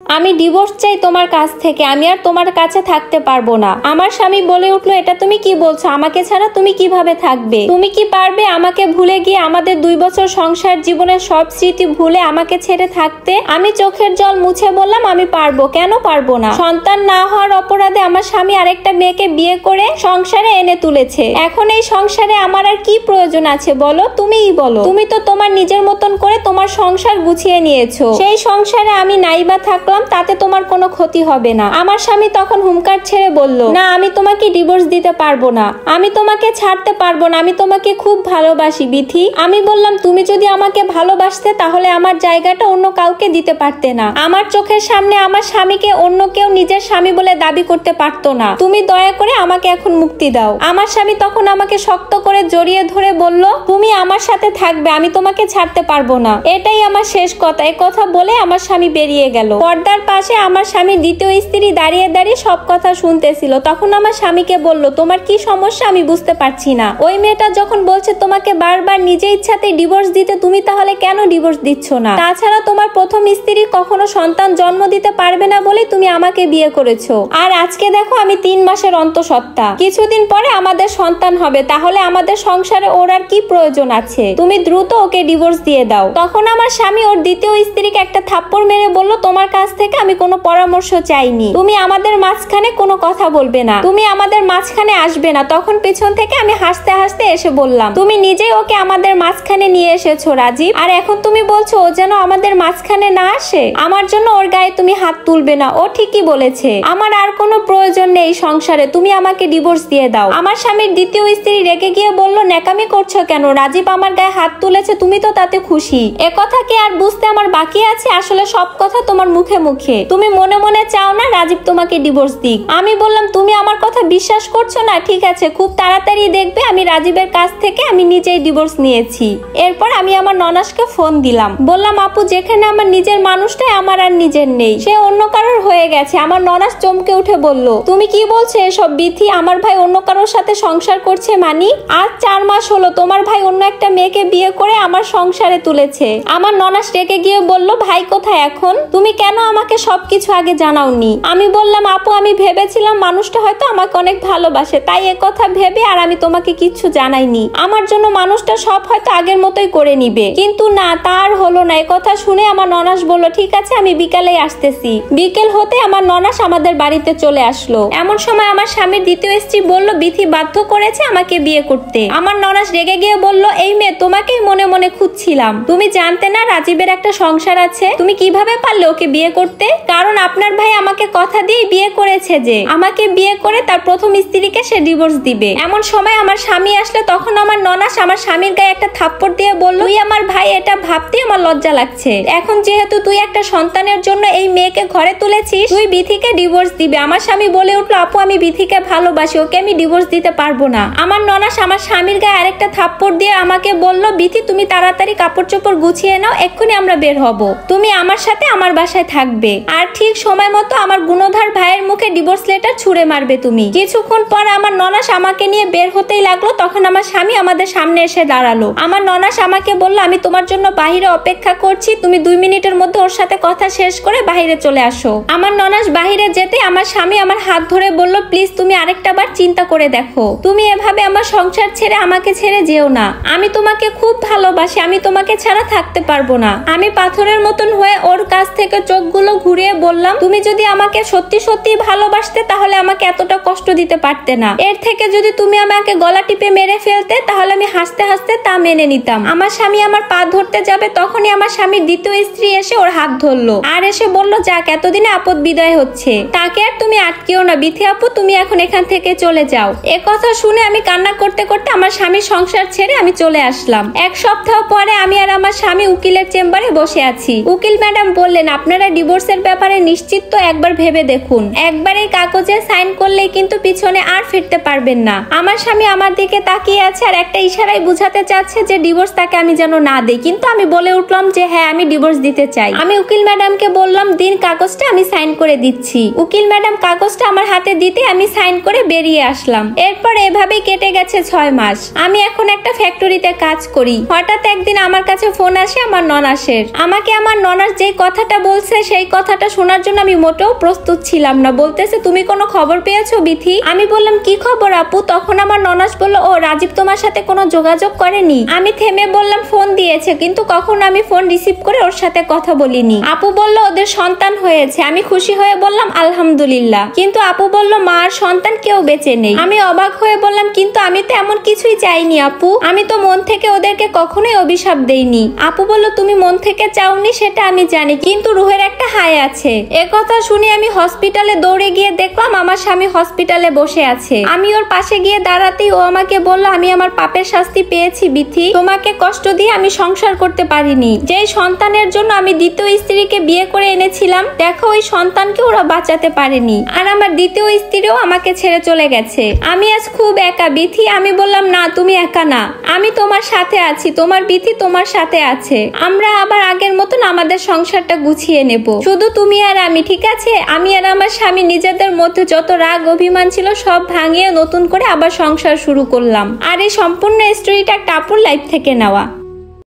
আমি ডিভোর্স চাই তোমার কাছ থেকে, আমি আর তোমার কাছে থাকতে পারবো না। আমার স্বামী বলে উঠলো, এটা তুমি কি বলছো? আমাকে ছাড়া তুমি কিভাবে থাকবে? তুমি কি পারবে আমাকে ভুলে গিয়ে আমাদের 2 বছর সংসার জীবনের সব স্মৃতি ভুলে আমাকে ছেড়ে থাকতে? আমি চোখের জল মুছে বললাম, আমি পারবো। কেন পারবো না? সন্তান না হওয়ার অপরাধে আমার স্বামী আরেকটা মেয়েকে বিয়ে করে সংসারে এনে তুলেছে। এখন এই সংসারে আমার আর কি প্রয়োজন আছে বলো? তুমিই বলো। তুমি তো তোমার নিজের মতন করে তোমার সংসার গুছিয়ে নিয়েছো। সেই সংসারে আমি নাইবা থাকলাম, তাতে তোমার কোনো ক্ষতি হবে না। আমার স্বামী তখন হুমকার ছেড়ে বলল, না, আমি তোমাকে ডিভোর্স দিতে পারবো না, আমি তোমাকে ছাড়তে পারবো না, আমি তোমাকে খুব ভালোবাসি বিথি। আমি বললাম, তুমি যদি আমাকে ভালোবাসতে তাহলে আমার জায়গাটা অন্য কাউকে দিতে পারতে না। আমার চোখের সামনে আমার স্বামীকে অন্য কেউ নিজের স্বামী বলে দাবি করতে পারতো না। তুমি দয়া করে আমাকে এখন মুক্তি দাও। আমার স্বামী তখন আমাকে শক্ত করে জড়িয়ে ধরে বলল, তুমি আমার সাথে থাকবে, আমি তোমাকে ছাড়তে পারবো না, এটাই আমার শেষ কথা। এই কথা বলে আমার স্বামী বেরিয়ে গেল। পর্দার পাশে আমার স্বামীর দ্বিতীয় স্ত্রী দাঁড়িয়ে দাঁড়িয়ে সব কথা শুনতেছিল। তখন আমার স্বামীকে বলল, তোমার কি সমস্যা আমি বুঝতে পারছি না। ওই মেয়েটা যখন বলছে তোমাকে বারবার নিজে ইচ্ছাতে ডিভোর্স দিতে, তুমি তাহলে কেন ডিভোর্স দিচ্ছ না? তাছাড়া তোমার প্রথম স্ত্রী কখনো সন্তান জন্ম দিতে পারবে না বলে তুমি আমাকে বিয়ে করেছো। আর আজকে দেখো আমি 3 মাসের অন্তঃসত্ত্বা, কিছুদিন পরে আমাদের সন্তান হবে, তাহলে আমাদের সংসারে ওর আর কি প্রয়োজন আছে? তুমি দ্রুত ওকে ডিভোর্স দিয়ে দাও। তখন আমার স্বামী ওর দ্বিতীয় স্ত্রীকে একটা থাপ্পড় মেরে বলল, তোমার কাছ থেকে আমি কোনো পরামর্শ চাইনি, তুমি আমাদের মাঝখানে কোনো কথা বলবে না, তুমি আমাদের মাঝখানে আসবে না। তখন পেছন থেকে আমি হাসতে হাসতে এসে বললাম, তুমি নিজেই ওকে আমাদের মাঝখানে নিয়ে এসেছো রাজীব, আর এখন তুমি বলছো ও যেন আমাদের মাঝখানে না আসে। আমার জন্য ওর গায়ে তুমি হাত তুলবে না, ও ঠিকই বলেছে, আমার আর কোনো প্রয়োজন নেই সংসারে, তুমি আমাকে ডিভোর্স দিয়ে দাও। আমার স্বামীর দ্বিতীয় স্ত্রী রেগে গিয়ে বলল, ন্যাকামি করছো কেন? রাজীব আমার গায়ে হাত তুলেছে, তুমি তো তাতে খুশি। এ কথা কি আর বুঝতে আমার বাকি আছে? আসলে সব কথা তোমার মুখে মুখে, তুমি মনে মনে চাও না রাজীব তোমাকে ডিভোর্স দিক। আমি বললাম, তুমি আমার কথা বিশ্বাস করছো না? ঠিক আছে, খুব তাড়াতাড়ি দেখবে আমি রাজীবের কাছ থেকে আমি নিজেই ডিভোর্স নিয়েছি। এরপর আমি আমার ননাসকে ফোন দিলাম, বললাম, আপু, যেখানে আমার নিজের মানুষটাই আমার আর নিজের নেই, সে অন্য কারোর হয়ে গেছে। আমার ননাস চমকে উঠে বলল, তুমি কি বলছো এসব বিথি? আমার ভাই অন্য কারোর সাথে সংসার করছে মানি? আজ 4 মাস হলো তোমার ভাই অন্য একটা মেয়েকে বিয়ে করে আমার সংসারে তুলেছে। আমার ননাস রেগে গিয়ে বলল, ভাই কোথায় এখন? তুমি কেন আমাকে সবকিছু আগে জানাওনি? আমি বললাম, আপু, আমি ভেবেছিলাম মানুষটা হয়তো আমাকে অনেক ভালোবাসে, তাই একথা ভেবে আর আমি তোমাকে কিচ্ছু জানাইনি। আমার জন্য মানুষটা সব হয়তো আগের মতোই করে নিবে, কিন্তু না, তার হলো না। একথা শুনে আমার ননাস বলল, ঠিক আছে, আমি বিকালেই আসতেছি। বিকেল হতে আমার ননাস আমাদের বাড়িতে চলে আসলো। এমন সময় আমার স্বামীর দ্বিতীয় স্ত্রী বলল, বিথি বাধ্য করেছে আমাকে বিয়ে করতে। আমার ননাস রেগে গিয়ে বলল, এই মেয়ে, তোমাকেই মনে মনে খুঁজছিলাম, তুমি জানতে না রাজীবের একটা সংসার আছে? তুমি কিভাবে পারলে ওকে বিয়ে করতে? কারণ আপনার ভাই আমাকে কথা দিয়ে বিয়ে করেছে যে আমাকে বিয়ে করে তার প্রথম স্ত্রীকে সে ডিভোর্স দিবে। এমন সময় আমার স্বামী আসলে তখন আমার ননাস আমার স্বামীর গায়ে একটা থাপ্পড় দিয়ে বলল, তুই আমার ভাই, এটা ভাবতে আমার লজ্জা লাগছে। এখন যেহেতু তুই একটা সন্তানের জন্য এই মেয়েকে ঘরে তুলেছিস, তুই বিথিকে ডিভোর্স দিবে। আমার স্বামী বলে উঠলো, আপু, আমি বিথিকে ভালোবাসি, ওকে আমি ডিভোর্স দিতে পারবো না। আমার ননাস আমার স্বামীর গায়ে আরেকটা থাপ্পড় দিয়ে আমাকে বলল, বিথি, তুমি তাড়াতাড়ি কাপড় চোপড় গুছিয়ে নাও, এক্ষুনি আমরা বের হব, তুমি আমার সাথে আমার বাসায় থাকবে, আর ঠিক সময় মতো আমার গুণধর ভাইয়ের মুখে ডিভোর্স লেটার ছুঁড়ে মারবে তুমি। কিছুক্ষণ পর আমার ননাস আমাকে নিয়ে বের হতেই লাগলো। তখন আমার স্বামী আমাদের সামনে এসে দাঁড়ালো। আমার ননাস আমাকে বলল, আমি তোমার জন্য বাহিরে অপেক্ষা করছি, তুমি 2 মিনিটের মধ্যে ওর সাথে কথা শেষ করে বাহিরে চলে আসো। আমার ননাস বাহিরে যেতে আমার স্বামী আমার হাত ধরে বলল, প্লিজ তুমি আরেকটা বার চিন্তা করে দেখো, তুমি এভাবে আমার সংসার ছেড়ে আমাকে ছেড়ে যেও না, আমি তোমাকে খুব ভালোবাসি, আমি তোমাকে ছাড়া থাকতে পারবো না। আমি পাথরের মতন হয়ে ওর কাছ থেকে চোখগুলো ঘুরিয়ে বললাম, তুমি যদি আমাকে সত্যি সত্যি ভালোবাসতে তাহলে আমাকে এতটা কষ্ট দিতে পারতে না। এর থেকে যদি তুমি আমাকে গলা টিপে মেরে ফেলতে তাহলে আমি হাসতে হাসতে তা মেনে নিতাম। আমার স্বামী আমার পা ধরতে যাবে, তখনই আমার স্বামীর দ্বিতীয় স্ত্রী এসে ওর হাত ধরলো আর এসে বলল, যাক, এতদিনে আপদ বিদায় হচ্ছে, তাকে আর তুমি আটকেও না। বিথি আপু, তুমি এখন এখান থেকে চলে যাও। কথা শুনে আমি কান্না করতে করতে আমার স্বামীর সংসার ছেড়ে আমি চলে আসলাম। 1 সপ্তাহ পরে আমি আর আমার স্বামী উকিলের চেম্বারে বসে আছি। উকিল ম্যাডাম বললেন, আপনারা ডিভোর্সের ব্যাপারে নিশ্চিত তো? একবার ভেবে দেখুন, একবার এই কাগজে সাইন করলেই কিন্তু পিছনে আর ফিরতে পারবেন না। আমার স্বামী আমার দিকে তাকিয়ে আছে আর একটা ইশারায় বুঝাতে চাচ্ছে যে ডিভোর্স তাকে আমি যেন না দেই, কিন্তু আমি বলে উঠলাম যে হ্যাঁ, আমি ডিভোর্স দিতে চাই। আমি উকিল ম্যাডামকে বললাম, দিন কাগজটা আমি সাইন করে দিচ্ছি। উকিল ম্যাডাম কাগজটা আমার হাতে দিতে আমি সাইন করে বেরিয়ে আসলাম। এরপর এভাবেই কেটে গেছে 6 মাস। আমি এখন একটা ফ্যাক্টরিতে কাজ করি। হঠাৎ একদিন আমার কাছে ফোন আসে আমার ননাসের। আমাকে আমার ননাস যে কথাটা বলছে সেই কথাটা শোনার জন্য আমি মোটেও প্রস্তুত ছিলাম না। বলতেছে, তুমি কোনো খবর পেয়েছো বিথি? আমি বললাম, কি খবর আপু? তখন আমার ননাস বলল, ও রাজীব তোমার সাথে কোনো যোগাযোগ করেনি? আমি থেমে বললাম, ফোন দিয়েছে, কিন্তু কখনো আমি ফোন রিসিভ করে ওর সাথে কথা বলিনি। আপু বলল, ওদের সন্তান হয়েছে। আমি খুশি হয়ে বললাম, আলহামদুলিল্লাহ। কিন্তু আপু বলল, মা আর সন্তান কেউ বেঁচে নেই। আমি অবাক হয়ে বললাম, কিন্তু আমি তো এমন কিছুই চাইনি আপু। আমি তো মন থেকে ওদেরকে কখনোই অভিশাপ দেইনি। আপু বলল, তুমি মন থেকে চাওনি সেটা আমি জানি, কিন্তু রুহের একটা হাই আছে। একথা শুনে আমি হসপিটালে দৌড়ে গিয়ে দেখলাম আমার স্বামী হসপিটালে বসে আছে। আমি ওর পাশে গিয়ে দাঁড়াতেই ও আমাকে বলল, আমি আমার পাপের শাস্তি পেয়েছি বিথি। তোমাকে কষ্ট দিয়ে আমি সংসার করতে পারিনি। যেই সন্তানের জন্য আমি দ্বিতীয় স্ত্রীকে বিয়ে করে এনেছিলাম, দেখো ওই সন্তানকে ওরা বাঁচাতে পারেনি। আর আমার দ্বিতীয় স্ত্রীও আমাকে ছেড়ে চলে গেছে। আমি আজ খুব একা বিথি। আমি বললাম, না তুমি একা না, আমি তোমার সাথে আছি। তোমার বিথি তোমার সাথে আছে। আমরা আবার আগের মতন আমাদের সংসারটা গুছিয়ে নেব, শুধু তুমি আর আমি, ঠিক আছে? আমি আর আমার স্বামী নিজেদের মধ্যে যত রাগ অভিমান ছিল সব ভাঙিয়ে নতুন করে আবার সংসার শুরু করলাম। আর এই সম্পূর্ণ স্টোরিটা একটা আপুর লাইফ থেকে নেওয়া।